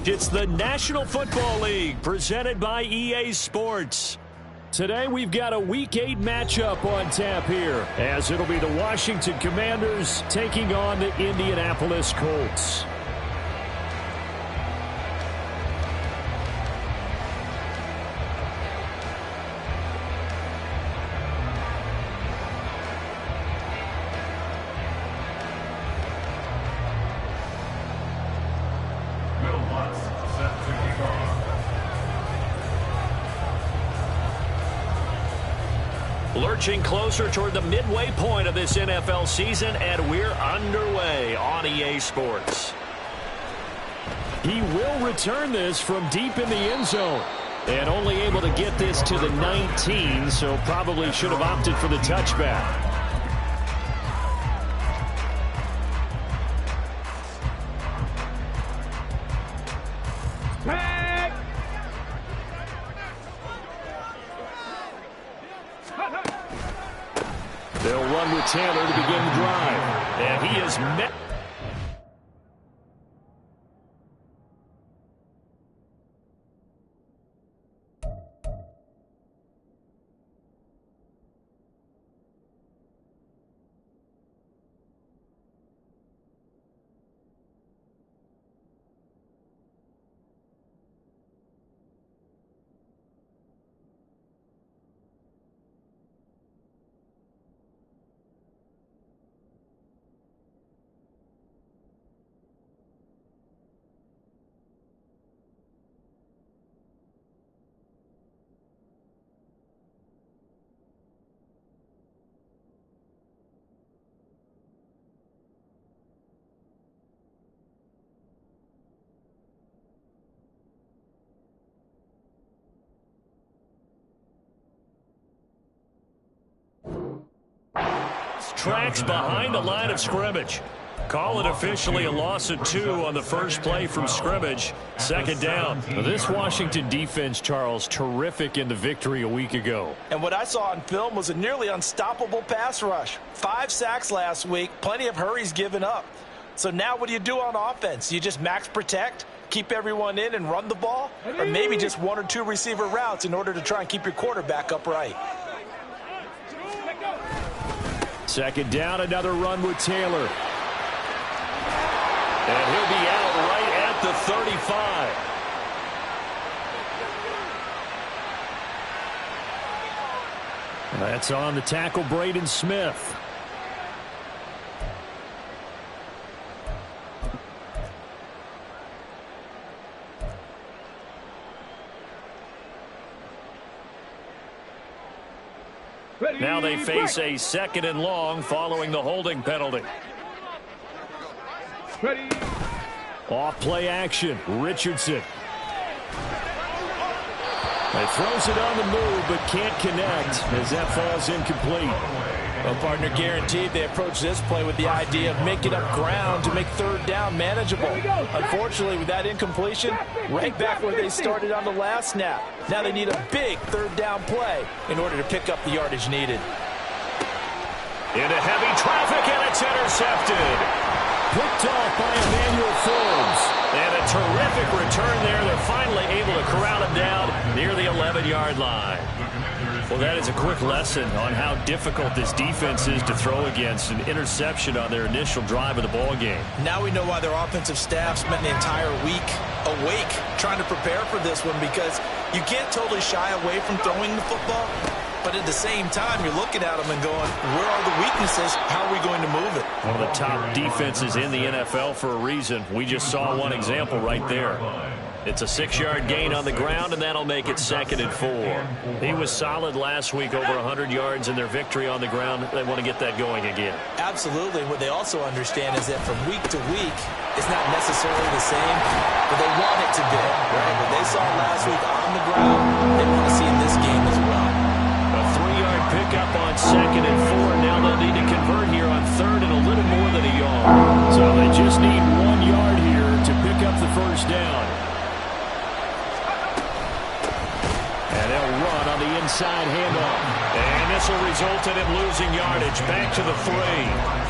It's the National Football League presented by EA Sports. Today we've got a Week 8 matchup on tap here, as it'll be the Washington Commanders taking on the Indianapolis Colts. Lurching closer toward the midway point of this NFL season, and we're underway on EA Sports. He will return this from deep in the end zone, and only able to get this to the 19, so probably should have opted for the touchback. They'll run with Taylor to begin the drive. And he is met. Tracks behind the line of scrimmage. Call it officially a loss of 2 on the first play from scrimmage. Second down. This Washington defense, Charles, terrific in the victory a week ago. And what I saw on film was a nearly unstoppable pass rush. 5 sacks last week, plenty of hurries given up. So now what do you do on offense? You just max protect, keep everyone in and run the ball? Or maybe just 1 or 2 receiver routes in order to try and keep your quarterback upright? Second down, another run with Taylor. And he'll be out right at the 35. That's on the tackle, Braden Smith. Now they face a 2nd and long following the holding penalty. Off play action, Richardson. He throws it on the move but can't connect as that falls incomplete. Well, partner, guaranteed they approach this play with the idea of making up ground to make 3rd down manageable. Unfortunately, with that incompletion, right back where they started on the last snap. Now they need a big 3rd down play in order to pick up the yardage needed. Into heavy traffic, and it's intercepted. Picked off by Emmanuel Forbes. And a terrific return there. They're finally able to corral him down near the 11-yard line. Well, that is a quick lesson on how difficult this defense is to throw against. An interception on their initial drive of the ball game. Now we know why their offensive staff spent the entire week awake trying to prepare for this one, because you can't totally shy away from throwing the football. But at the same time, you're looking at them and going, where are the weaknesses? How are we going to move it? One of the top defenses in the NFL for a reason. We just saw one example right there. It's a 6-yard gain on the ground, and that'll make it 2nd and 4. He was solid last week, over 100 yards in their victory on the ground. They want to get that going again. Absolutely. What they also understand is that from week to week, it's not necessarily the same, but they want it to be. Right? What they saw last week on the ground, they want to see in this game as well. A 3-yard pickup on 2nd and 4. Now they'll need to convert here on 3rd and a little more than a yard. So they just need 1 yard here to pick up the first down. And they'll run on the inside handoff. And this will result in him losing yardage back to the 3.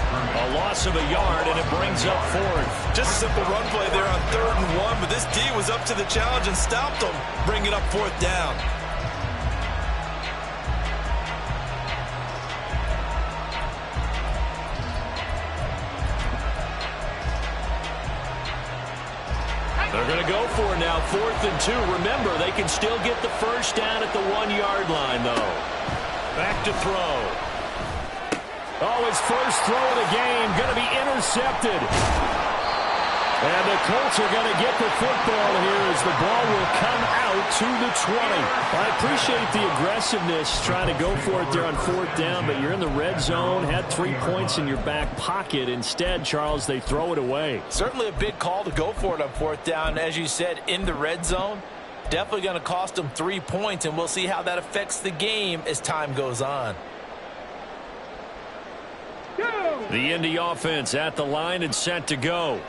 A loss of a yard, and it brings up fourth. Just a simple run play there on 3rd and 1, but this D was up to the challenge and stopped them, bringing up 4th down. They're going to go for it now, 4th and 2. Remember, they can still get the first down at the 1-yard line, though. Back to throw. Oh, his first throw of the game going to be intercepted. And the Colts are going to get the football here as the ball will come out to the 20. I appreciate the aggressiveness trying to go for it there on 4th down, but you're in the red zone, had 3 points in your back pocket. Instead, Charles, they throw it away. Certainly a big call to go for it on 4th down. As you said, in the red zone, definitely going to cost them 3 points, and we'll see how that affects the game as time goes on. The Indy offense at the line and set to go.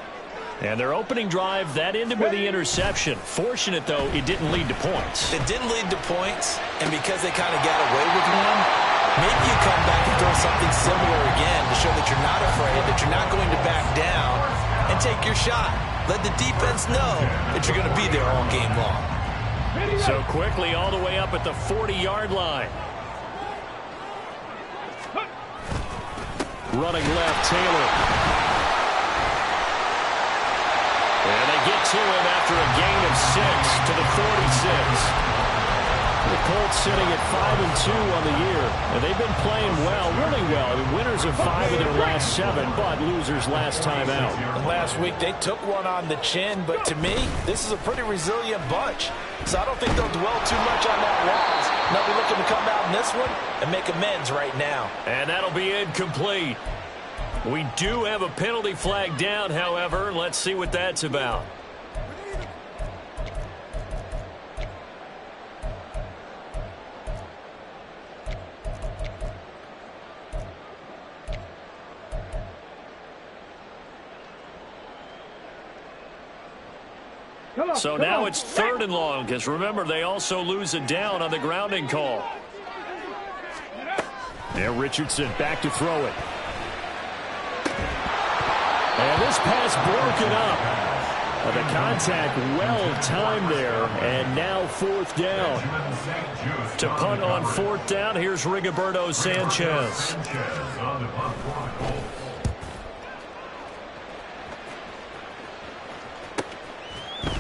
And their opening drive, that ended with the interception. Fortunate, though, it didn't lead to points. It didn't lead to points, and because they kind of got away with one, maybe you come back and throw something similar again to show that you're not afraid, that you're not going to back down, and take your shot. Let the defense know that you're going to be there all game long. So quickly all the way up at the 40-yard line. Running left, Taylor. And they get to him after a gain of 6 to the 46. The Colts sitting at 5-2 on the year. And they've been playing well, really well. The winners of 5 of their last 7, but losers last time out. And last week they took one on the chin, but to me, this is a pretty resilient bunch. So I don't think they'll dwell too much on that loss. They'll be looking to come out in this one and make amends right now. And that'll be incomplete. We do have a penalty flag down, however. Let's see what that's about. So now it's 3rd and long, because remember, they also lose a down on the grounding call. Now Richardson back to throw it. And this pass broken up. The contact well timed there, and now 4th down. To punt on 4th down, here's Rigoberto Sanchez.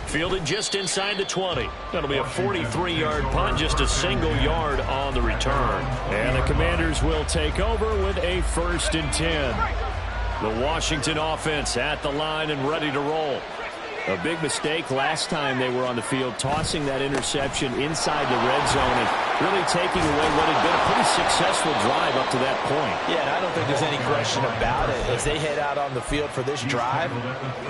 Fielded just inside the 20. That'll be a 43-yard punt, just a single yard on the return. And the Commanders will take over with a 1st and 10. The Washington offense at the line and ready to roll. A big mistake last time they were on the field, tossing that interception inside the red zone and really taking away what had been a pretty successful drive up to that point. Yeah, and I don't think there's any question about it. As they head out on the field for this drive,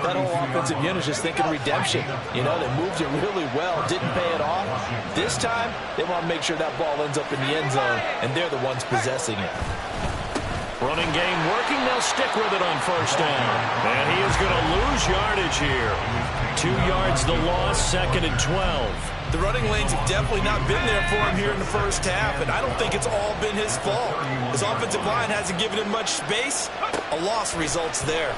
that whole offensive unit is just thinking redemption. You know, they moved it really well, didn't pay it off. This time, they want to make sure that ball ends up in the end zone, and they're the ones possessing it. Running game working. They'll stick with it on 1st down. And he is going to lose yardage here. 2 yards the loss, 2nd and 12. The running lanes have definitely not been there for him here in the first half, and I don't think it's all been his fault. His offensive line hasn't given him much space. A loss results there.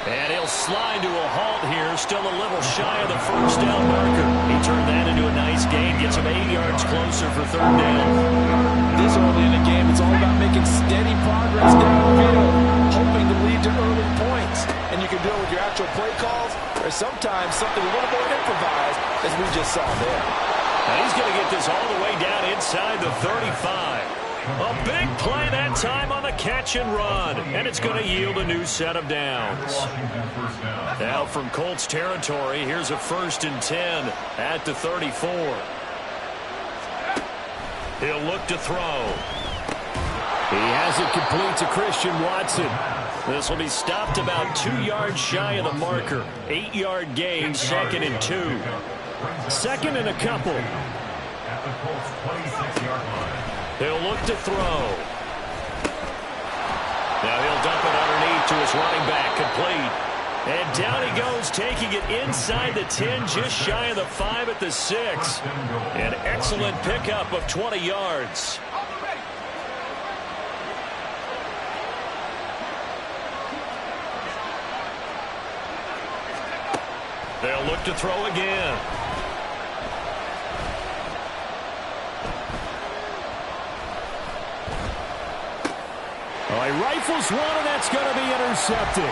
And he'll slide to a halt here, still a little shy of the 1st down marker. He turned that into a nice gain, gets him 8 yards closer for 3rd down. This early in the game, it's all about making steady progress downfield, hoping to lead to early points. And you can do it with your actual play calls, or sometimes something a little more improvised, as we just saw there. And he's going to get this all the way down inside the 35. A big play that time on the catch and run, and it's going to yield a new set of downs. Now from Colts territory, here's a 1st and 10 at the 34. He'll look to throw. He has it complete to Christian Watson. This will be stopped about 2 yards shy of the marker. 8-yard gain, 2nd and 2. 2nd and a couple. He'll look to throw. Now he'll dump it underneath to his running back, complete. And down he goes, taking it inside the 10, just shy of the 5 at the 6. An excellent pickup of 20 yards. They'll look to throw again. Oh, he rifles one, and that's going to be intercepted.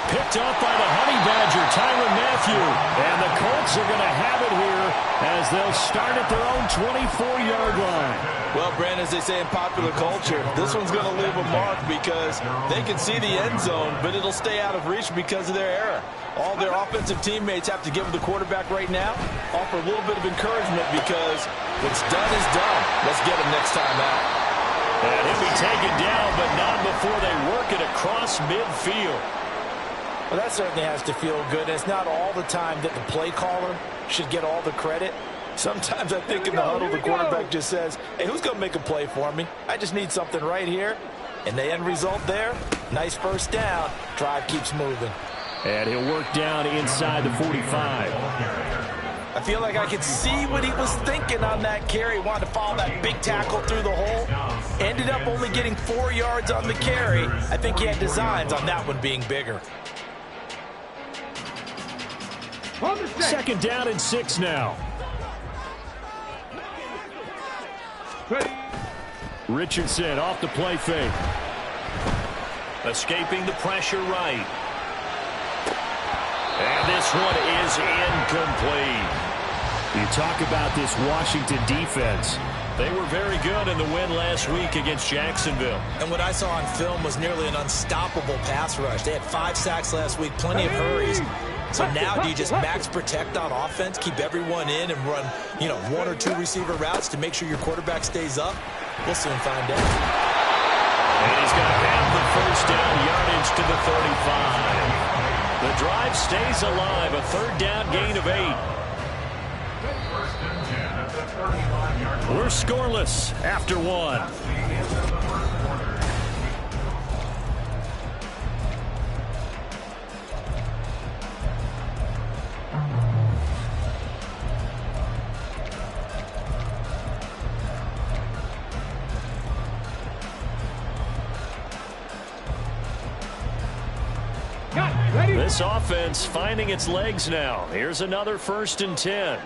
Picked up by the Honey Badger, Tyrann Mathieu. And the Colts are going to have it here as they'll start at their own 24-yard line. Well, Brandon, as they say in popular culture, this one's going to leave a mark because they can see the end zone, but it'll stay out of reach because of their error. All their offensive teammates have to give the quarterback right now, offer a little bit of encouragement because what's done is done. Let's get him next time out. And he'll be taken down, but not before they work it across midfield. Well, that certainly has to feel good. And it's not all the time that the play caller should get all the credit. Sometimes I think in the huddle, the quarterback just says, hey, who's going to make a play for me? I just need something right here. And the end result there, nice first down. Drive keeps moving. And he'll work down inside the 45. I feel like I could see what he was thinking on that carry. Wanted to follow that big tackle through the hole. Ended up only getting 4 yards on the carry. I think he had designs on that one being bigger. Second down and 6 now. Richardson off the play fake. Escaping the pressure right. And this one is incomplete. You talk about this Washington defense. They were very good in the win last week against Jacksonville. And what I saw on film was nearly an unstoppable pass rush. They had 5 sacks last week, plenty of hurries. So now do you just max protect on offense, keep everyone in and run, 1 or 2 receiver routes to make sure your quarterback stays up? We'll soon find out. And he's going to have the first down yardage to the 35. The drive stays alive, a third down gain of 8. We're scoreless after 1. This offense finding its legs now. Here's another 1st and 10.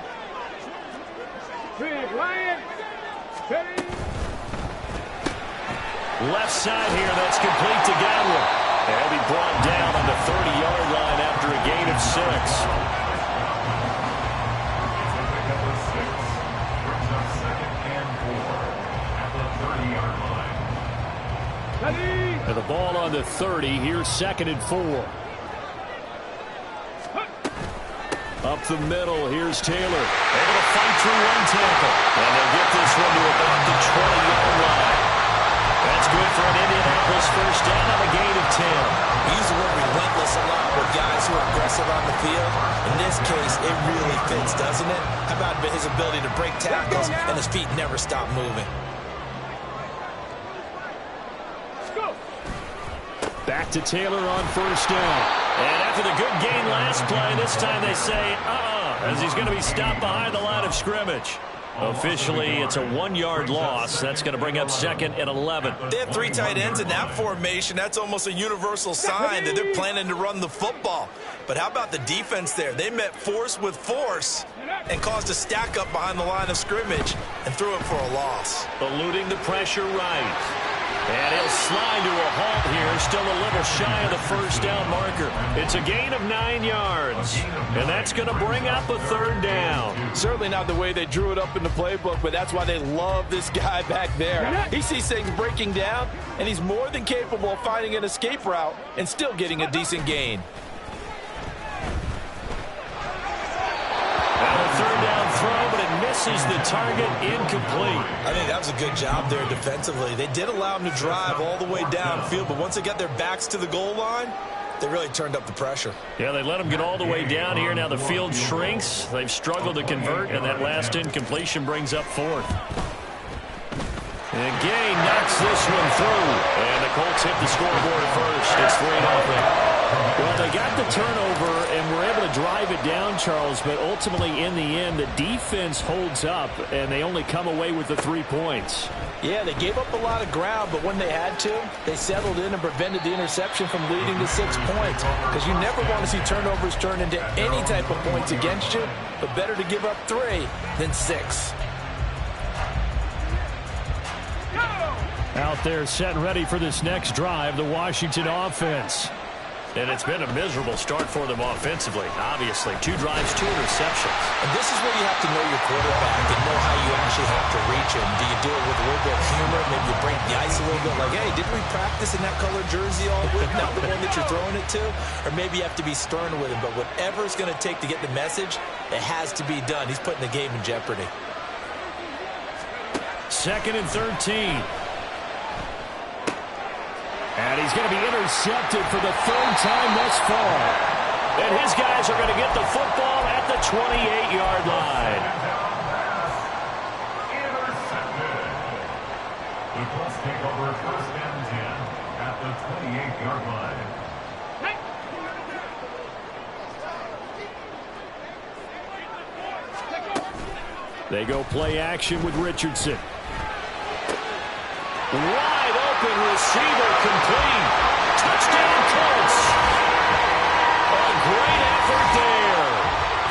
Left side here, that's complete to Godwin. He'll be brought down on the 30-yard line after a gain of 6. And the ball on the 30. Here's 2nd and 4. Up the middle, here's Taylor. Able to fight through one tackle. And they'll get this one to about the 20-yard line. That's good for an Indianapolis first down on a gain of 10. We use the word relentless a lot with guys who are aggressive on the field. In this case, it really fits, doesn't it? How about his ability to break tackles and his feet never stop moving? Back to Taylor on first down. And after the good gain last play, this time they say, as he's going to be stopped behind the line of scrimmage. Officially, it's a 1-yard loss. That's going to bring up 2nd and 11. They have 3 tight ends in that formation. That's almost a universal sign that they're planning to run the football. But how about the defense there? They met force with force and caused a stack up behind the line of scrimmage and threw it for a loss. Eluding the pressure right. And he'll slide to a halt here, still a little shy of the first down marker. It's a gain of 9 yards, and that's going to bring up a 3rd down. Certainly not the way they drew it up in the playbook, but that's why they love this guy back there. He sees things breaking down, and he's more than capable of finding an escape route and still getting a decent gain. Now a 3rd down throw, but it misses the target, incomplete. I think that was a good job there defensively. They did allow him to drive all the way downfield, but once they got their backs to the goal line, they really turned up the pressure. Yeah, they let him get all the way down here. Now the field shrinks. They've struggled to convert, and that last incompletion brings up 4th. And Gay knocks this one through, and the Colts hit the scoreboard first. It's 3-0. Well, they got the turnover and were able to to drive it down, Charles, but ultimately in the end, the defense holds up, and they only come away with the 3 points. Yeah, they gave up a lot of ground, but when they had to, they settled in and prevented the interception from leading to 6 points. Because you never want to see turnovers turn into any type of points against you, but better to give up 3 than 6. Out there set and ready for this next drive, the Washington offense. And it's been a miserable start for them offensively, obviously. 2 drives, 2 interceptions. And this is where you have to know your quarterback and know how you actually have to reach him. Do you do it with a little bit of humor? Maybe you break the ice a little bit like, hey, didn't we practice in that colored jersey all week? Not the one that you're throwing it to? Or maybe you have to be stern with him. But whatever it's going to take to get the message, it has to be done. He's putting the game in jeopardy. 2nd and 13. And he's going to be intercepted for the 3rd time thus far. And his guys are going to get the football at the 28-yard line. Intercepted. The Colts take over 1st and 10 at the 28-yard line. They go play action with Richardson. Wide open receiver complete. Touchdown Colts. A great effort there.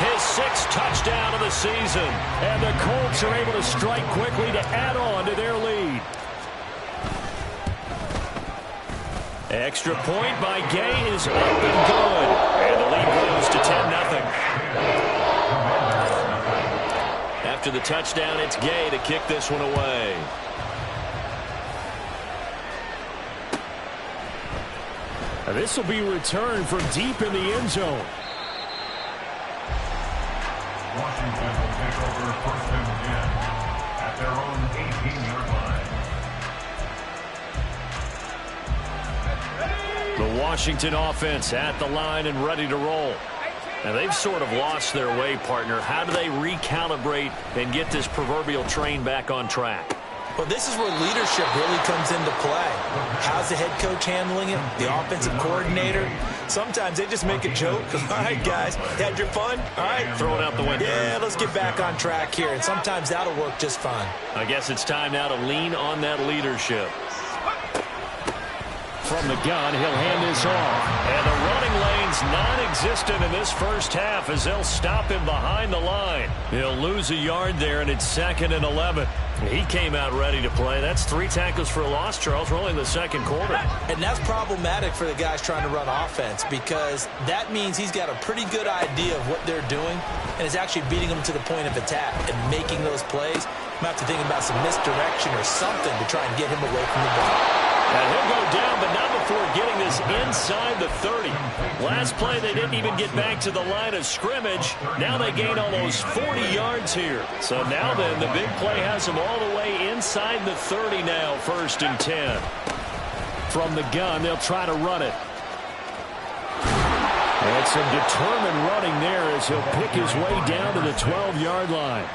His 6th touchdown of the season. And the Colts are able to strike quickly to add on to their lead. Extra point by Gay is up and good. And the lead grows to 10-0. After the touchdown, it's Gay to kick this one away. This will be returned from deep in the end zone. Washington will take over 1st and 10 at their own 18-yard line. The Washington offense at the line and ready to roll. Now they've sort of lost their way, partner. How do they recalibrate and get this proverbial train back on track? Well, this is where leadership really comes into play. How's the head coach handling it? The offensive coordinator? Sometimes they just make a joke. All right, guys, had your fun? All right. Throw it out the window. Yeah, let's get back on track here. And sometimes that'll work just fine. I guess it's time now to lean on that leadership. From the gun, he'll hand this off. And the running lane's non-existent in this first half as they'll stop him behind the line. He'll lose a yard there, and it's 2nd and 11. He came out ready to play. That's 3 tackles for a loss, Charles. We're only in the 2nd quarter. And that's problematic for the guys trying to run offense because that means he's got a pretty good idea of what they're doing and is actually beating them to the point of attack and making those plays. You might have to think about some misdirection or something to try and get him away from the ball. And he'll go down, but not before getting this inside the 30. Last play, they didn't even get back to the line of scrimmage. Now they gain almost 40 yards here. So now then, the big play has them all the way inside the 30 now, 1st and 10. From the gun, they'll try to run it. And some determined running there as he'll pick his way down to the 12-yard line.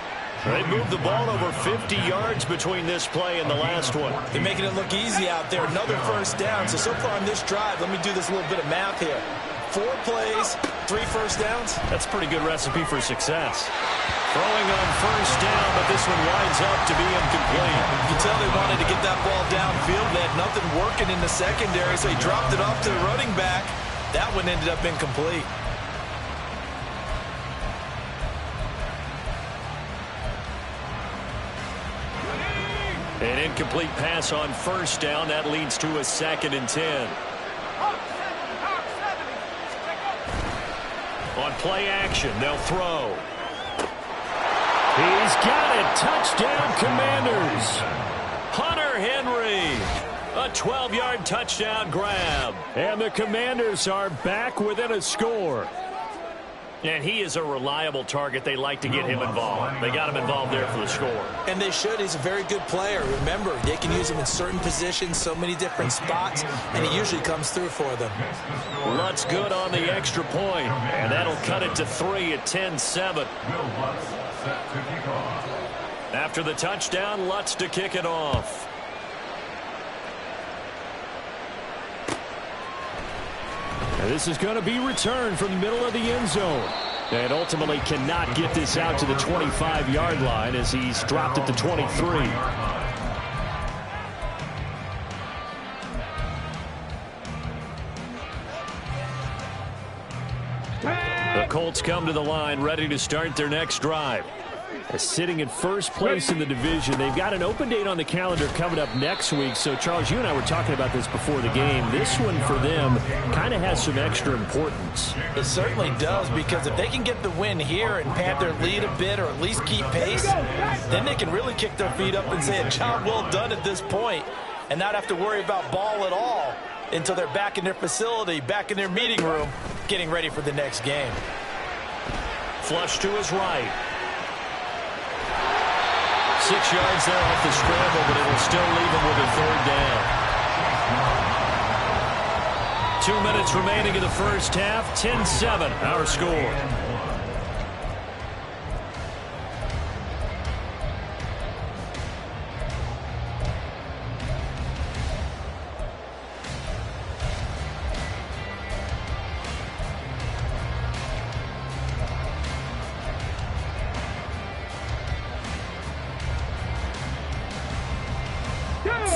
They moved the ball over 50 yards between this play and the last one. They're making it look easy out there. Another 1st down. So far on this drive, let me do this little bit of math here. 4 plays, 3 first downs. That's a pretty good recipe for success. Throwing on 1st down, but this one winds up to be incomplete. You can tell they wanted to get that ball downfield. They had nothing working in the secondary, so he dropped it off to the running back. That one ended up incomplete. An incomplete pass on 1st down. That leads to a 2nd and 10. On play action, they'll throw. He's got it. Touchdown, Commanders. Hunter Henry. A 12-yard touchdown grab. And the Commanders are back within a score. And he is a reliable target. They like to get him involved. They got him involved there for the score. And they should. He's a very good player. Remember, they can use him in certain positions, so many different spots, and he usually comes through for them. Lutz good on the extra point, and that'll cut it to 3 at 10-7. After the touchdown, Lutz to kick it off. This is going to be returned from the middle of the end zone. And ultimately cannot get this out to the 25-yard line as he's dropped at the 23. The Colts come to the line ready to start their next drive. Sitting in first place in the division. They've got an open date on the calendar coming up next week. So, Charles, you and I were talking about this before the game. This one for them kind of has some extra importance. It certainly does, because if they can get the win here and pad their lead a bit or at least keep pace, then they can really kick their feet up and say a job well done at this point and not have to worry about ball at all until they're back in their facility, back in their meeting room, getting ready for the next game. Flush to his right. 6 yards there off the scramble, but it'll still leave him with a third down. 2 minutes remaining in the first half. 10-7, our score.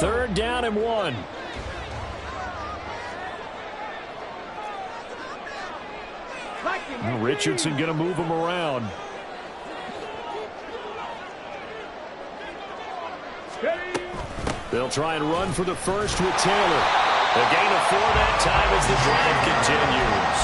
Third down and 1. Richardson going to move him around. They'll try and run for the first with Taylor. A gain of 4 that time as the drive continues.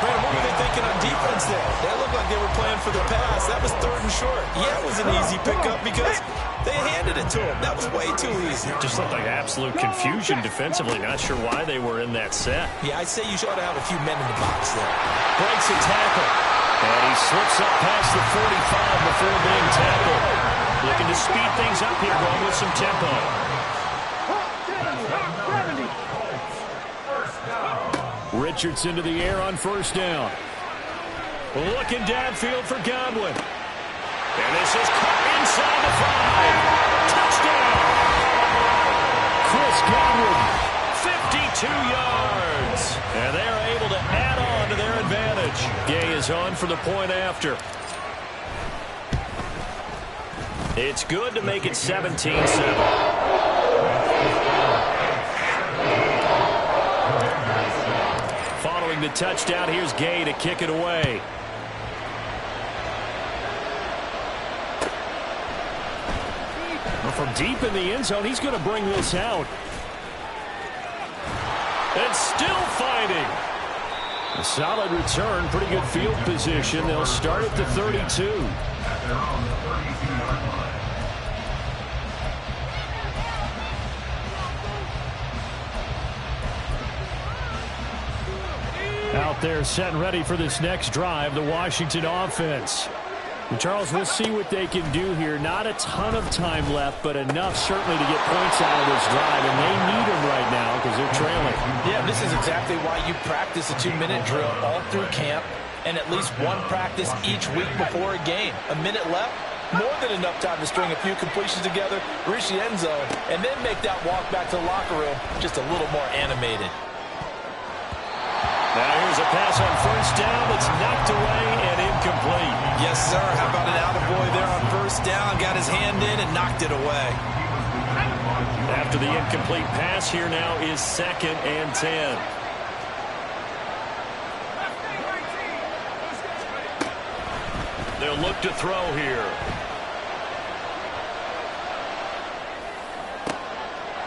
Brandon, what were they thinking on defense there? That looked like they were playing for the pass. That was 3rd and short. Yeah, it was an easy pickup because they handed it to him. That was way too easy. Just looked like absolute confusion defensively. Not sure why they were in that set. Yeah, I'd say you ought to have a few men in the box there. Breaks a tackle. And he slips up past the 45 before being tackled. Looking to speed things up here, going with some tempo. Richardson to the air on first down. Looking downfield for Godwin. And this is caught inside the 5. Touchdown! Chris Godwin, 52 yards. And they're able to add on to their advantage. Gay is on for the point after. It's good to make it 17-7. Following the touchdown, here's Gay to kick it away. Well, from deep in the end zone, he's going to bring this out. And still fighting. A solid return, pretty good field position. They'll start at the 32. Out there set and ready for this next drive, the Washington offense. And Charles, we'll see what they can do here. Not a ton of time left, but enough certainly to get points out of this drive, and they need them right now because they're trailing. Yeah, this is exactly why you practice a 2-minute drill all through camp and at least one practice each week before a game. A minute left, more than enough time to string a few completions together, reach the end zone, and then make that walk back to the locker room just a little more animated. Now here's a pass on first down that's knocked away and incomplete. Yes, sir. How about an attaboy there on first down? Got his hand in and knocked it away. After the incomplete pass, here now is 2nd and 10. They'll look to throw here.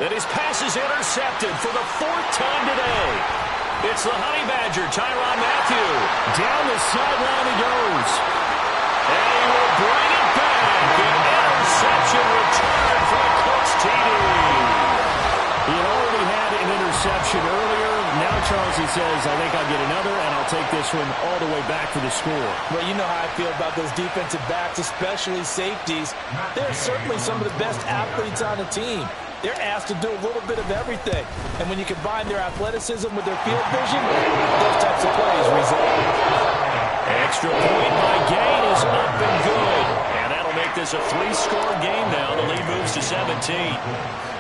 And his pass is intercepted for the 4th time today. It's the Honey Badger, Tyrann Mathieu. Down the sideline he goes. And he will bring it back. An interception return for the Colts TD. He had already had an interception earlier. Now Charles, he says, I think I'll get another, and I'll take this one all the way back for the score. Well, you know how I feel about those defensive backs, especially safeties. They're certainly some of the best athletes on the team. They're asked to do a little bit of everything. And when you combine their athleticism with their field vision, those types of plays result. Extra point by Gay is up and good. And that'll make this a 3-score game now. The lead moves to 17.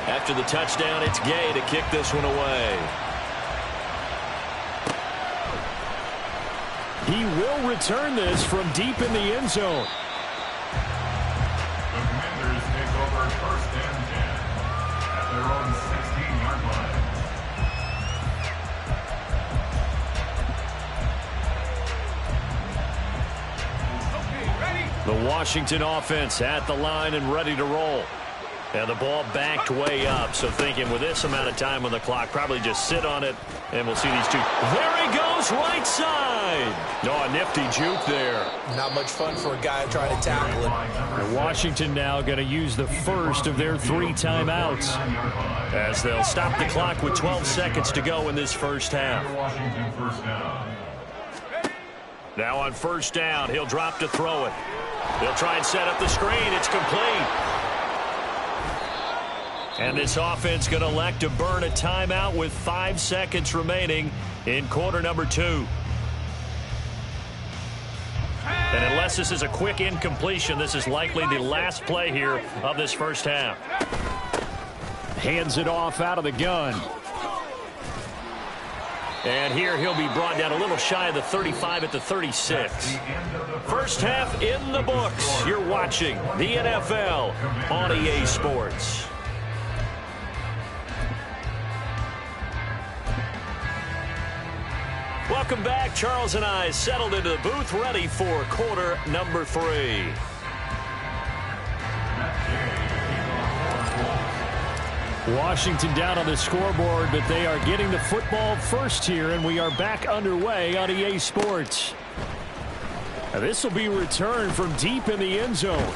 After the touchdown, it's Gay to kick this one away. He will return this from deep in the end zone. The Commanders take over first and 10 at their own 16-yard line. The Washington offense at the line and ready to roll. And the ball backed way up. So thinking with this amount of time on the clock, probably just sit on it, and we'll see these two. There he goes, right side. Oh, a nifty juke there. Not much fun for a guy trying to tackle it. And Washington now going to use the first of their 3 timeouts, as they'll stop the clock with 12 seconds to go in this first half. Washington first down. Now on first down, he'll drop to throw it. They'll try and set up the screen. It's complete. And this offense going to elect to burn a timeout with 5 seconds remaining in quarter number 2. And unless this is a quick incompletion, this is likely the last play here of this first half. Hands it off out of the gun. And here he'll be brought down a little shy of the 35 at the 36. First half in the books. You're watching the NFL on EA Sports. Welcome back. Charles and I settled into the booth, ready for quarter number 3. Washington down on the scoreboard, but they are getting the football first here, and we are back underway on EA Sports. Now, this will be returned from deep in the end zone.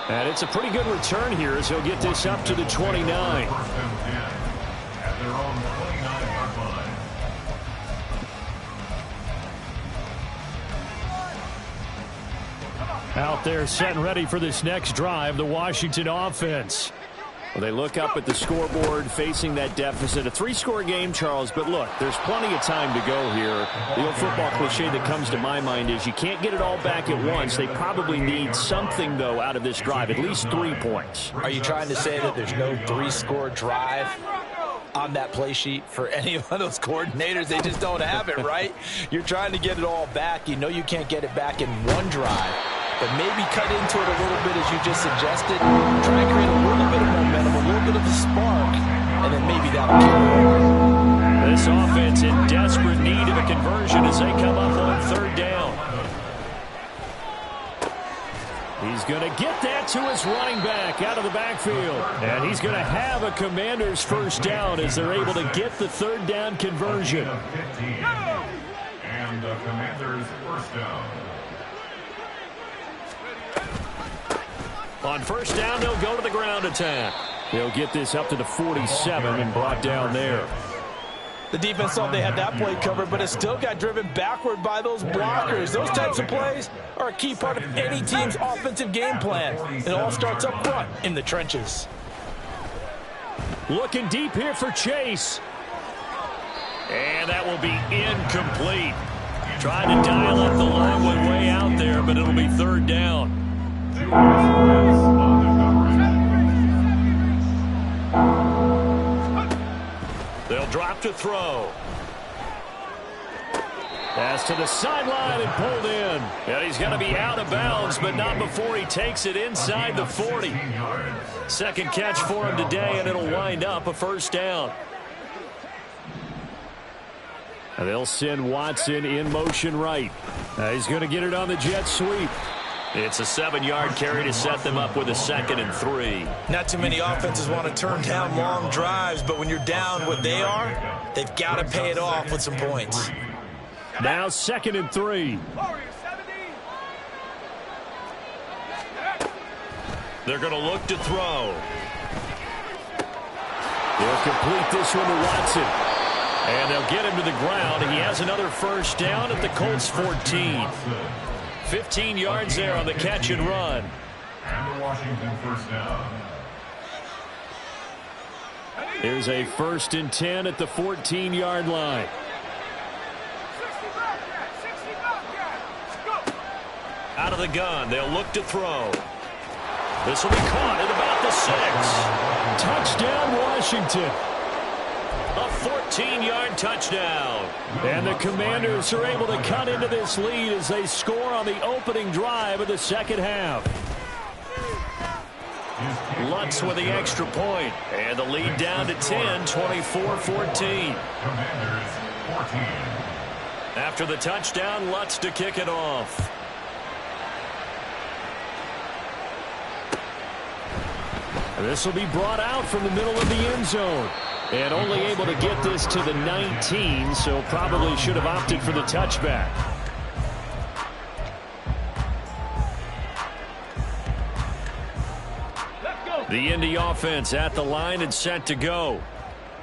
And it's a pretty good return here as he'll get this up to the 29. At their own 29-yard line. Out there set and ready for this next drive, the Washington offense. Well, they look up at the scoreboard facing that deficit. A 3-score game, Charles, but look, there's plenty of time to go here. The old football cliche that comes to my mind is you can't get it all back at once. They probably need something, though, out of this drive, at least 3 points. Are you trying to say that there's no 3-score drive on that play sheet for any of those coordinators? They just don't have it, right? You're trying to get it all back. You know you can't get it back in one drive. But maybe cut into it a little bit, as you just suggested. Try and create a little bit of momentum, a little bit of a spark, and then maybe that'll carry over. This offense in desperate need of a conversion as they come up on third down. He's going to get that to his running back out of the backfield. And he's going to have a Commander's first down as they're able to get the third down conversion. And the Commanders first down. On first down, they'll go to the ground attack. They'll get this up to the 47 and brought down there. The defense thought they had that play covered, but it still got driven backward by those blockers. Those types of plays are a key part of any team's offensive game plan. It all starts up front in the trenches. Looking deep here for Chase. And that will be incomplete. Trying to dial up the line one way out there, but it'll be third down. They'll drop to throw. Pass to the sideline and pulled in. And he's going to be out of bounds, but not before he takes it inside the 40. Second catch for him today, and it'll wind up a first down. And they'll send Watson in motion right. He's going to get it on the jet sweep. It's a 7-yard carry to set them up with a 2nd and 3. Not too many offenses want to turn down long drives, but when you're down what they are, they've got to pay it off with some points. Now 2nd and 3. They're going to look to throw. They'll complete this one to Watson. And they'll get him to the ground. He has another first down at the Colts 14. 15 yards there on the catch and run. And the Washington first down. Here's a 1st and 10 at the 14-yard line. Out of the gun, they'll look to throw. This will be caught at about the 6. Touchdown, Washington. A 14-yard touchdown. And the Commanders are able to cut into this lead as they score on the opening drive of the second half. Lutz with the extra point, and the lead down to 10, 24-14. Commanders 14. After the touchdown, Lutz to kick it off. This will be brought out from the middle of the end zone. And only able to get this to the 19, so probably should have opted for the touchback. The Indy offense at the line and set to go.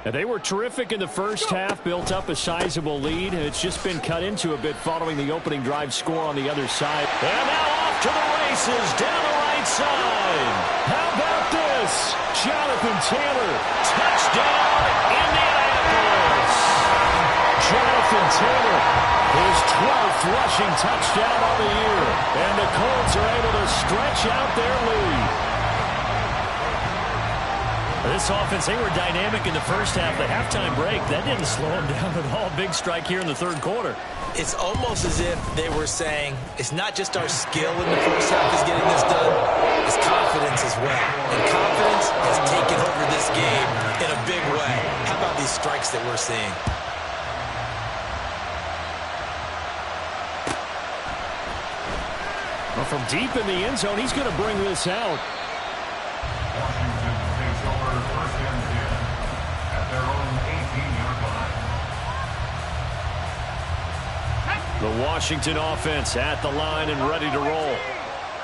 And they were terrific in the first half, built up a sizable lead, and it's just been cut into a bit following the opening drive score on the other side. And now off to the races down the right side. How about this? Jonathan Taylor, touchdown, Indianapolis. Jonathan Taylor, his 12th rushing touchdown on the year. And the Colts are able to stretch out their lead. This offense, they were dynamic in the first half. The halftime break, that didn't slow them down at all. Big strike here in the third quarter. It's almost as if they were saying, it's not just our skill in the first half is getting this done, it's confidence as well. And confidence has taken over this game in a big way. How about these strikes that we're seeing? Well, from deep in the end zone, he's going to bring this out. Washington takes over first and 10 at their own 18-yard line. The Washington offense at the line and ready to roll.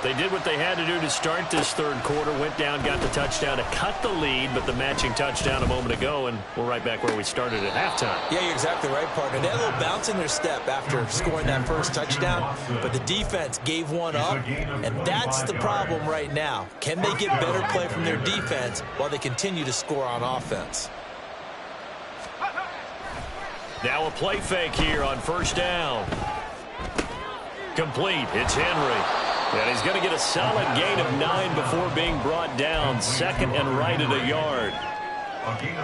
They did what they had to do to start this third quarter, went down, got the touchdown to cut the lead, but the matching touchdown a moment ago, and we're right back where we started at halftime. Yeah, you're exactly right, partner. They had a little bounce in their step after scoring that first touchdown, but the defense gave one up, and that's the problem right now. Can they get better play from their defense while they continue to score on offense? Now a play fake here on first down. Complete. It's Henry. And he's going to get a solid gain of 9 before being brought down. Second and right at a yard.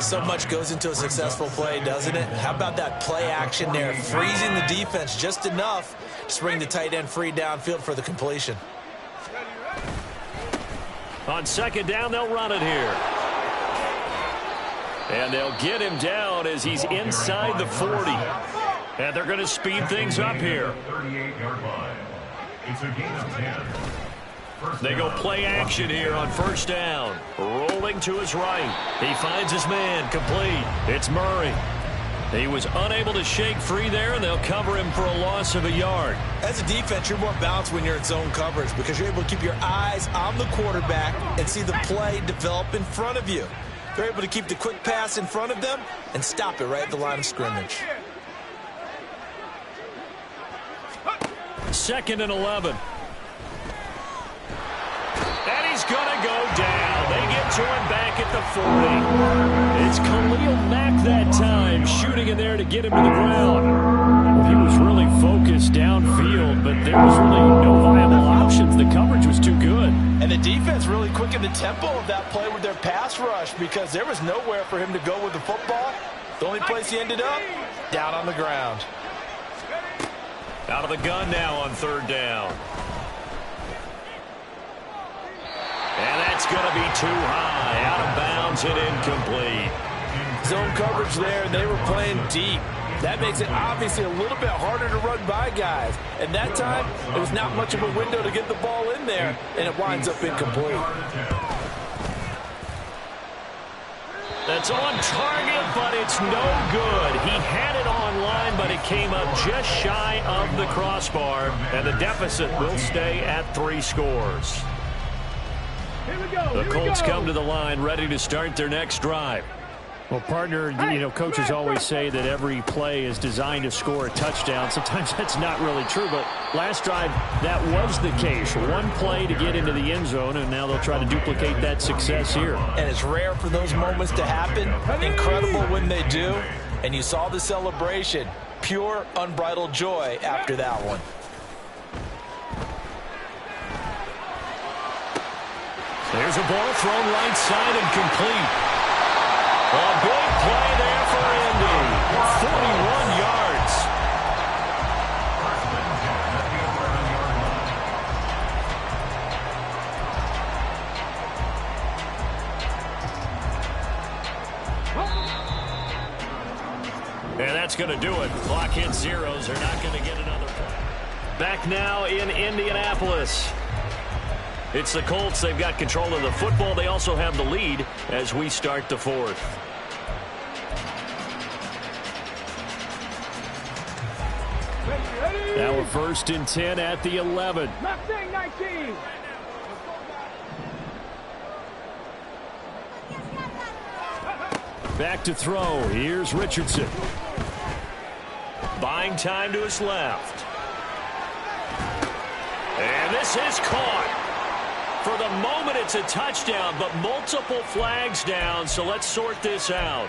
So much goes into a successful play, doesn't it? How about that play action there? Freezing the defense just enough to bring the tight end free downfield for the completion. On second down, they'll run it here. And they'll get him down as he's inside the 40. And they're going to speed things up here. 38-yard line. It's a gain of 10. They go play action here on first down. Rolling to his right. He finds his man. Complete. It's Murray. He was unable to shake free there, and they'll cover him for a loss of a yard. As a defense, you're more balanced when you're in zone coverage because you're able to keep your eyes on the quarterback and see the play develop in front of you. They're able to keep the quick pass in front of them and stop it right at the line of scrimmage. Second and 11. And he's going to go down. They get to him back at the 40. It's Khalil Mack that time, shooting in there to get him to the ground. He was really focused downfield, but there was really no viable options. The coverage was too good. And the defense really quickened the tempo of that play with their pass rush because there was nowhere for him to go with the football. The only place he ended up, down on the ground. Out of the gun now on third down. And that's going to be too high. Out of bounds and incomplete. Zone coverage there, and they were playing deep. That makes it obviously a little bit harder to run by guys. And that time, it was not much of a window to get the ball in there, and it winds up incomplete. That's on target, but it's no good. He had it on line, but it came up just shy of the crossbar, and the deficit will stay at 3 scores. The Colts come to the line, ready to start their next drive. Well, partner, you know, coaches always say that every play is designed to score a touchdown. Sometimes that's not really true, but last drive, that was the case. One play to get into the end zone, and now they'll try to duplicate that success here. And it's rare for those moments to happen. Incredible when they do. And you saw the celebration. Pure, unbridled joy after that one. There's a ball thrown right side and complete. A big play there And that's going to do it. Clock hits zeros. They're not going to get another play. Back now in Indianapolis. It's the Colts. They've got control of the football. They also have the lead as we start the fourth. Now we're 1st and 10 at the 11. 19. Back to throw. Here's Richardson. Buying time to his left. And this is caught. For the moment, it's a touchdown, but multiple flags down, so let's sort this out.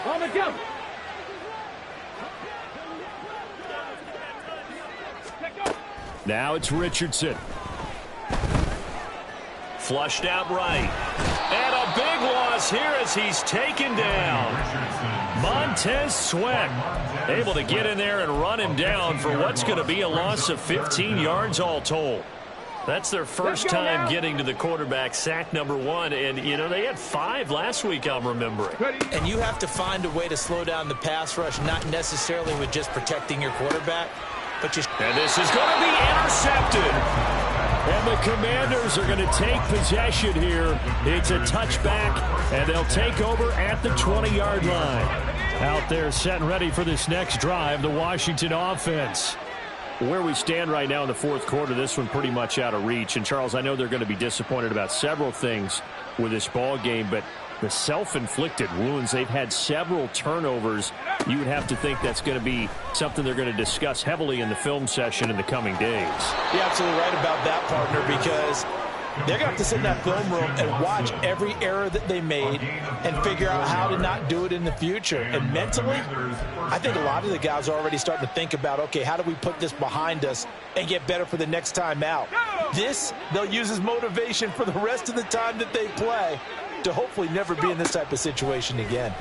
On the go. Now it's Richardson. Flushed out right. And a big loss here as he's taken down. Montez Sweat able to get in there and run him down for what's going to be a loss of 15 yards all told. That's their first time getting to the quarterback, sack number 1. And, you know, they had 5 last week, I'm remembering. And you have to find a way to slow down the pass rush, not necessarily with just protecting your quarterback, but just... And this is going to be intercepted. And the Commanders are going to take possession here. It's a touchback, and they'll take over at the 20-yard line. Out there set and ready for this next drive, the Washington offense. Where we stand right now in the fourth quarter, this one pretty much out of reach. And, Charles, I know they're going to be disappointed about several things with this ball game, but the self-inflicted wounds, they've had several turnovers. You would have to think that's going to be something they're going to discuss heavily in the film session in the coming days. You're absolutely right about that, partner, because they're going to have to sit in that film room and watch every error that they made and figure out how to not do it in the future. And mentally, I think a lot of the guys are already starting to think about, okay, how do we put this behind us and get better for the next time out? This, they'll use as motivation for the rest of the time that they play to hopefully never be in this type of situation again.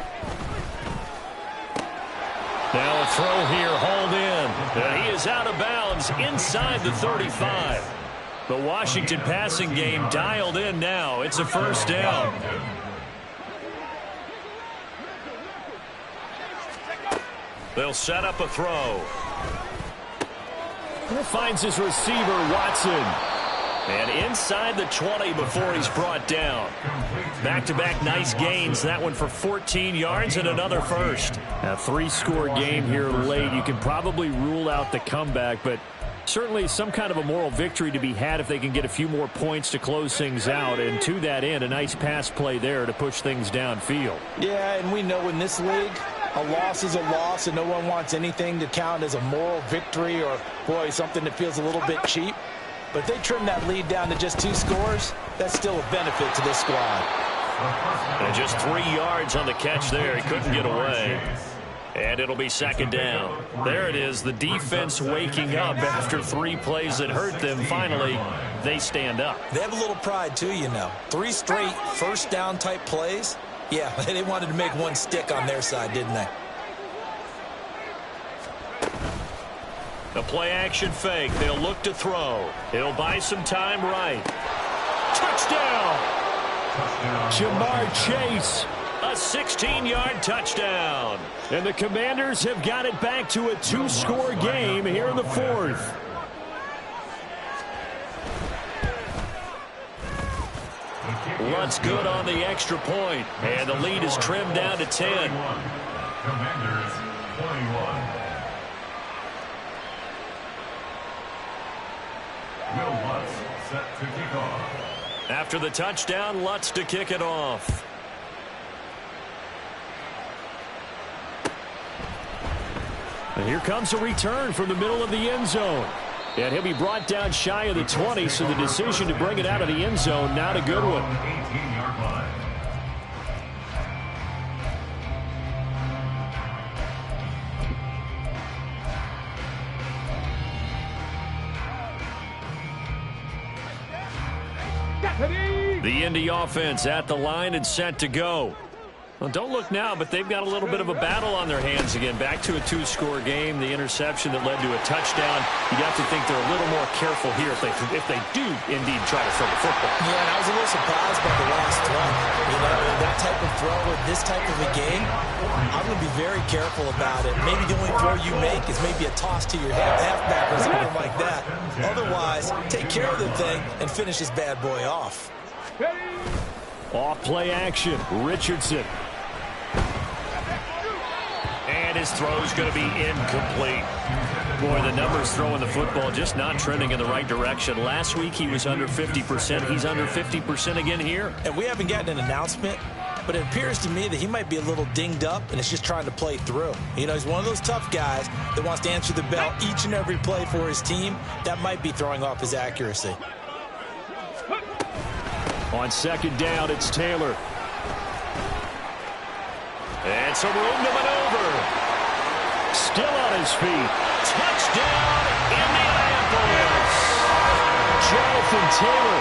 Now a throw here, hauled in. And he is out of bounds inside the 35. The Washington passing game dialed in now. It's a first down. They'll set up a throw. Finds his receiver, Watson. And inside the 20 before he's brought down. Back-to-back nice gains. That one for 14 yards and another first. A 3-score game here late. You can probably rule out the comeback, but certainly some kind of a moral victory to be had if they can get a few more points to close things out. And to that end, a nice pass play there to push things downfield. Yeah, and we know in this league, a loss is a loss, and no one wants anything to count as a moral victory or, boy, something that feels a little bit cheap. But if they trim that lead down to just 2 scores, that's still a benefit to this squad. And just 3 yards on the catch there. He couldn't get away. And it'll be second down. There it is, the defense waking up after 3 plays that hurt them. Finally, they stand up. They have a little pride, too, you know. 3 straight first down type plays. Yeah, they wanted to make one stick on their side, didn't they? The play-action fake. They'll look to throw. He'll buy some time right. Touchdown! Jamar Chase. A 16-yard touchdown. And the Commanders have got it back to a 2-score game here in the fourth. Lutz good on the extra point. And the lead is trimmed down to 10. Commanders 21. Will Lutz set to kick off. After the touchdown, Lutz to kick it off. And here comes a return from the middle of the end zone. And he'll be brought down shy of the 20, so the decision to bring it out of the end zone, not a good one. 18-yard line. The The Indy offense at the line and set to go. Well, don't look now, but they've got a little bit of a battle on their hands again. Back to a two-score game. The interception that led to a touchdown. You'd have to think they're a little more careful here if they do indeed try to throw the football. Yeah, and I was a little surprised by the last throw. You know, that type of throw in this type of a game, I'm going to be very careful about it. Maybe the only throw you make is maybe a toss to your halfback or something like that. Otherwise, take care of the thing and finish this bad boy off. Off play action. Richardson. And his throw's going to be incomplete. Boy, the numbers throwing the football just not trending in the right direction. Last week he was under 50%. He's under 50% again here. And we haven't gotten an announcement, but it appears to me that he might be a little dinged up and is just trying to play through. You know, he's one of those tough guys that wants to answer the bell each and every play for his team. That might be throwing off his accuracy. On second down, it's Taylor. And some room to maneuver. Still on his feet. Touchdown, Indianapolis. Jonathan Taylor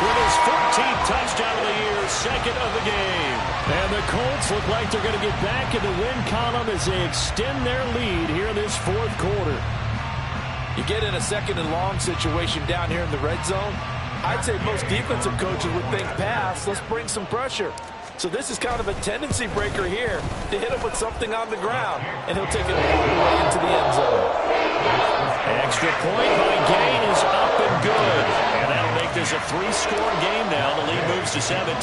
with his 14th touchdown of the year, second of the game. And the Colts look like they're going to get back in the win column as they extend their lead here in this fourth quarter. You get in a second and long situation down here in the red zone, I'd say most defensive coaches would think pass, let's bring some pressure. So this is kind of a tendency breaker here to hit him with something on the ground, and he'll take it all the way into the end zone. Extra point by Gain is up and good. And that'll make this a three-score game now. The lead moves to 17.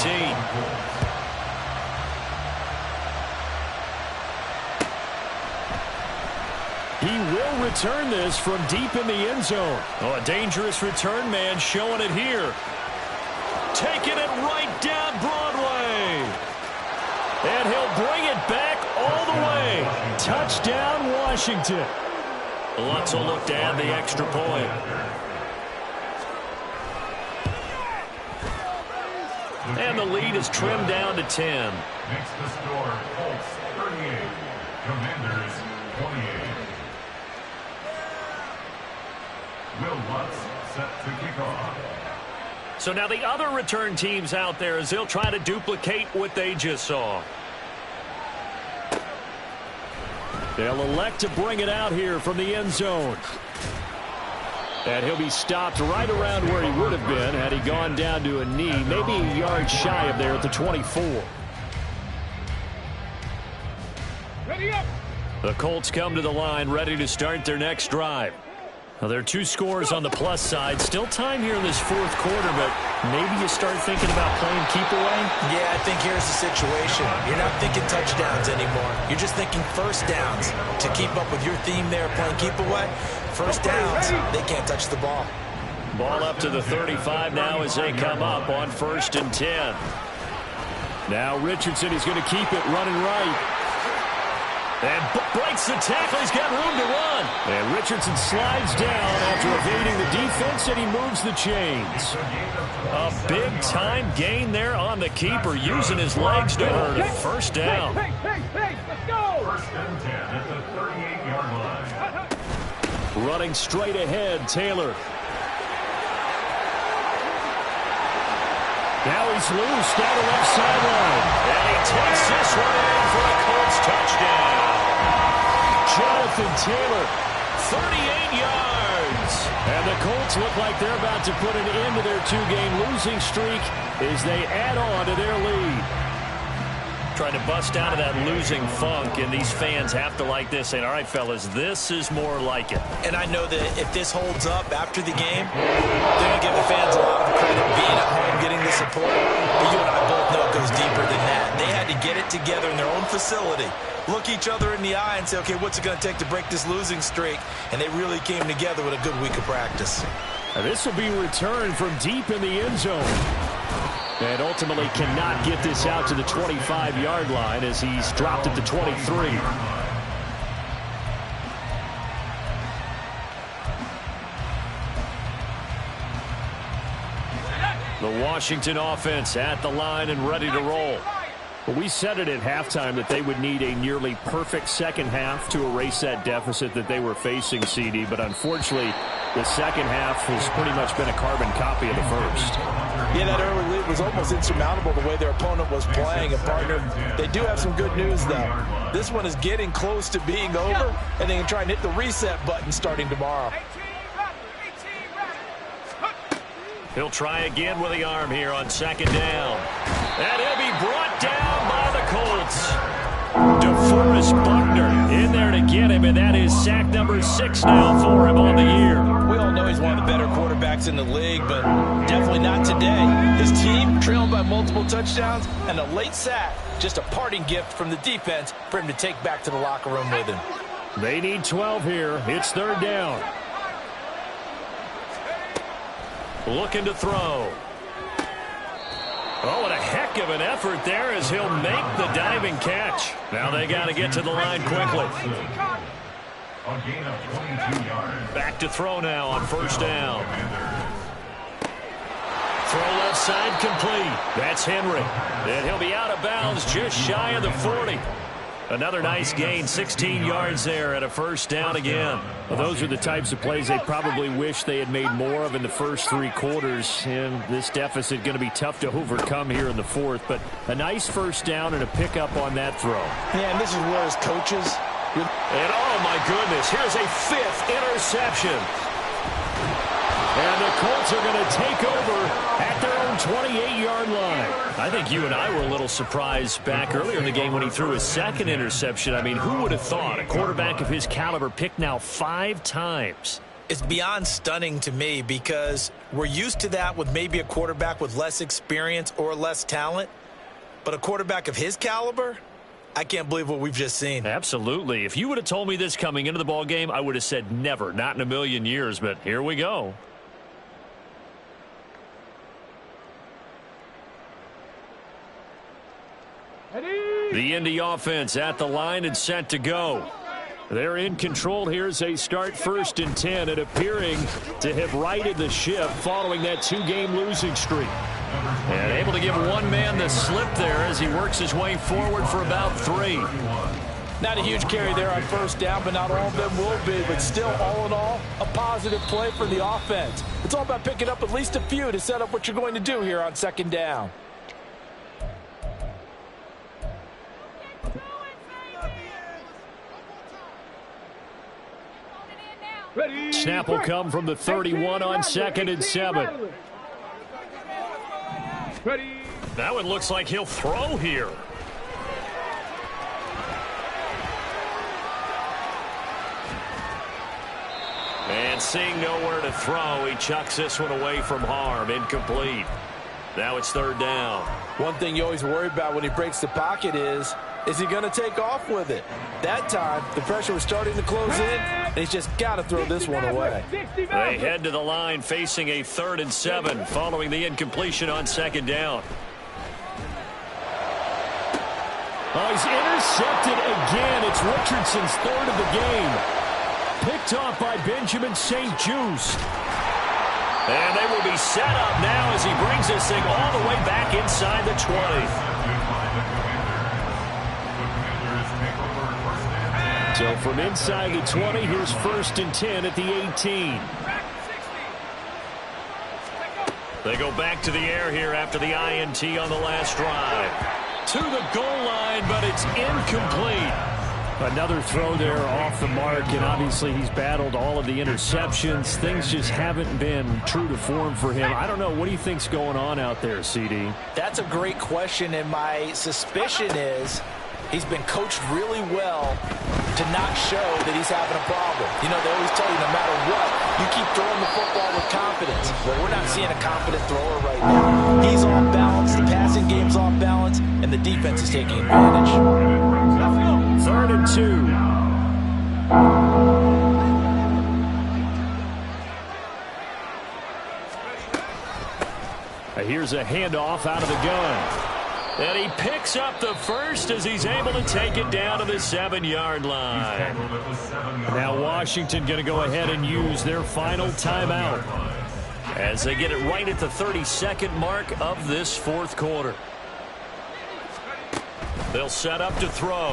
He will return this from deep in the end zone. Oh, a dangerous return man showing it here. Taking it right down Broadway. And he'll bring it back all the way. Touchdown, Washington. Lutz will look to add the extra point. And the lead is trimmed down to 10. Makes the score Colts 38, Commanders 28. Will Lutz set to kick off. So now the other return teams out there as they'll try to duplicate what they just saw. They'll elect to bring it out here from the end zone. And he'll be stopped right around where he would have been had he gone down to a knee, maybe a yard shy of there at the 24. Ready up. The Colts come to the line ready to start their next drive. Now, there are two scores on the plus side. Still time here in this fourth quarter, but maybe you start thinking about playing keep away? Yeah, I think here's the situation. You're not thinking touchdowns anymore. You're just thinking first downs. To keep up with your theme there, playing keep away, first downs, they can't touch the ball. Ball up to the 35 now as they come up on 1st and 10. Now Richardson is going to keep it running right. And breaks the tackle. He's got room to run. And Richardson slides down after evading the defense, and he moves the chains. A big-time gain there on the keeper, using his legs to hurt him. First down. Hey, let's go. 1st and 10 at the 38-yard line. Running straight ahead, Taylor. Now he's loose down the left sideline. And he takes this one in for a Colts touchdown. Jonathan Taylor, 38 yards. And the Colts look like they're about to put an end to their two-game losing streak as they add on to their lead. Trying to bust out of that losing funk, and these fans have to like this, saying, all right, fellas, this is more like it. And I know that if this holds up after the game, they're going to give the fans a lot of credit being at home, getting the support. But you and I both know it goes deeper than that. They had to get it together in their own facility, look each other in the eye and say, okay, what's it going to take to break this losing streak? And they really came together with a good week of practice. Now, this will be returned from deep in the end zone. And ultimately cannot get this out to the 25-yard line as he's dropped at the 23. The Washington offense at the line and ready to roll. Well, we said it at halftime that they would need a nearly perfect second half to erase that deficit that they were facing, CD. But unfortunately, the second half has pretty much been a carbon copy of the first. Yeah, that early lead was almost insurmountable the way their opponent was playing. And, partner, they do have some good news, though. This one is getting close to being over, and they can try and hit the reset button starting tomorrow. He'll try again with the arm here on second down. And he'll be brought down by the Colts. DeForest Buckner in there to get him, and that is sack number 6 now for him on the year. We all know he's one of the better quarterbacks in the league, but definitely not today. His team trailed by multiple touchdowns, and a late sack, just a parting gift from the defense for him to take back to the locker room with him. They need 12 here. It's third down. Looking to throw. Oh, what a heck of an effort there as he'll make the diving catch. Now they got to get to the line quickly. A gain of 22 yards. Back to throw now on first down. Throw left side complete. That's Henry. And he'll be out of bounds just shy of the 40. Another nice gain, 16 yards there at a first down again. Well, those are the types of plays they probably wish they had made more of in the first 3 quarters. And this deficit going to be tough to overcome here in the fourth. But a nice first down and a pickup on that throw. Yeah, and this is where his coaches... And oh my goodness, here's a 5th interception. And the Colts are going to take over at their own 28-yard line. I think you and I were a little surprised back earlier in the game when he threw his 2nd interception. I mean, who would have thought a quarterback of his caliber picked now 5 times? It's beyond stunning to me because we're used to that with maybe a quarterback with less experience or less talent. But a quarterback of his caliber, I can't believe what we've just seen. Absolutely. If you would have told me this coming into the ball game, I would have said never, not in a million years. But here we go. The Indy offense at the line and set to go. They're in control here as they start 1st and 10 and appearing to have righted the ship following that 2-game losing streak. And able to give one man the slip there as he works his way forward for about 3. Not a huge carry there on first down, but not all of them will be. But still, all in all, a positive play for the offense. It's all about picking up at least a few to set up what you're going to do here on second down. Snap will come from the 31 on 2nd and 7. That one looks like he'll throw here. And seeing nowhere to throw, he chucks this one away from harm. Incomplete. Now it's third down. One thing you always worry about when he breaks the pocket is he going to take off with it? That time, the pressure was starting to close in, and he's just got to throw this one away. They head to the line facing a 3rd and 7 following the incompletion on second down. Oh, he's intercepted again. It's Richardson's 3rd of the game. Picked off by Benjamin St. Juste. And they will be set up now as he brings this thing all the way back inside the 20. So from inside the 20, here's 1st and 10 at the 18. They go back to the air here after the INT on the last drive. To the goal line, but it's incomplete. Another throw there off the mark, and obviously he's battled all of the interceptions. Things just haven't been true to form for him. I don't know. What do you think's going on out there, CD? That's a great question, and my suspicion is he's been coached really well to not show that he's having a problem. You know, they always tell you no matter what, you keep throwing the football with confidence. Well, we're not seeing a confident thrower right now. He's off balance, the passing game's off balance, and the defense is taking advantage. 3rd and 2. Here's a handoff out of the gun. And he picks up the first as he's able to take it down to the 7-yard line. Now Washington going to go ahead and use their final timeout as they get it right at the 32nd mark of this 4th quarter. They'll set up to throw.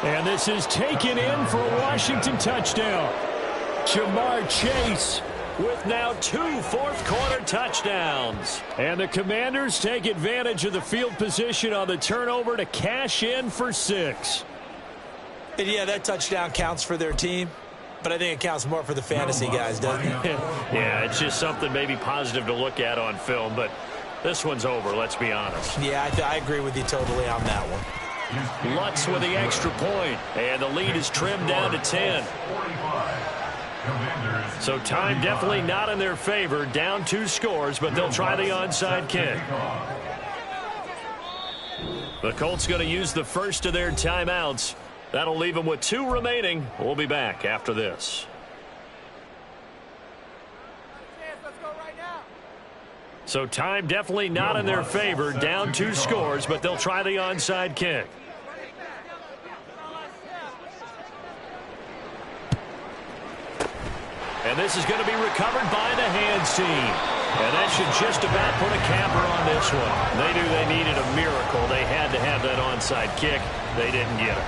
And this is taken in for a Washington touchdown. Jamar Chase with now 2 fourth-quarter touchdowns. And the Commanders take advantage of the field position on the turnover to cash in for 6. And yeah, that touchdown counts for their team, but I think it counts more for the fantasy guys, doesn't it? Yeah, it's just something maybe positive to look at on film, but this one's over, let's be honest. Yeah, I agree with you totally on that one. Lutz with the extra point, and the lead is trimmed down to 10. So time definitely not in their favor. Down 2 scores, but they'll try the onside kick. The Colts going to use the first of their timeouts. That'll leave them with 2 remaining. We'll be back after this. So time definitely not in their favor. Down 2 scores, but they'll try the onside kick. And this is going to be recovered by the hands team. And that should just about put a capper on this one. They knew they needed a miracle. They had to have that onside kick. They didn't get it.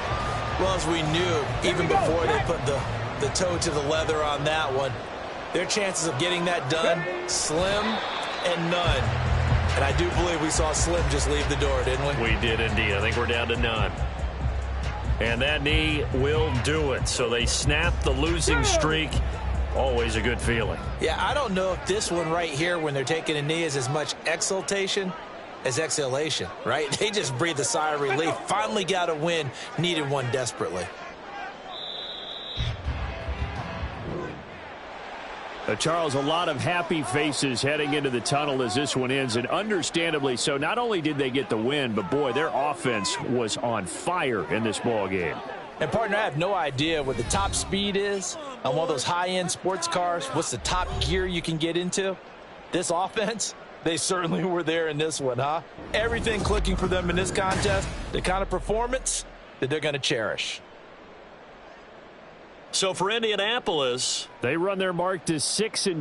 Well, as we knew, even before they put the toe to the leather on that one, their chances of getting that done, slim and none. And I do believe we saw Slim just leave the door, didn't we? We did indeed. I think we're down to none. And that knee will do it. So they snap the losing streak. Always a good feeling. Yeah, I don't know if this one right here, when they're taking a knee, is as much exultation as exhalation, right? They just breathe a sigh of relief. Finally got a win. Needed one desperately. Charles, a lot of happy faces heading into the tunnel as this one ends, and understandably so. Not only did they get the win, but boy, their offense was on fire in this ball game. And, partner, I have no idea what the top speed is on one of those high-end sports cars. What's the top gear you can get into? This offense, they certainly were there in this one, huh? Everything clicking for them in this contest, the kind of performance that they're going to cherish. So for Indianapolis, they run their mark to 6-2.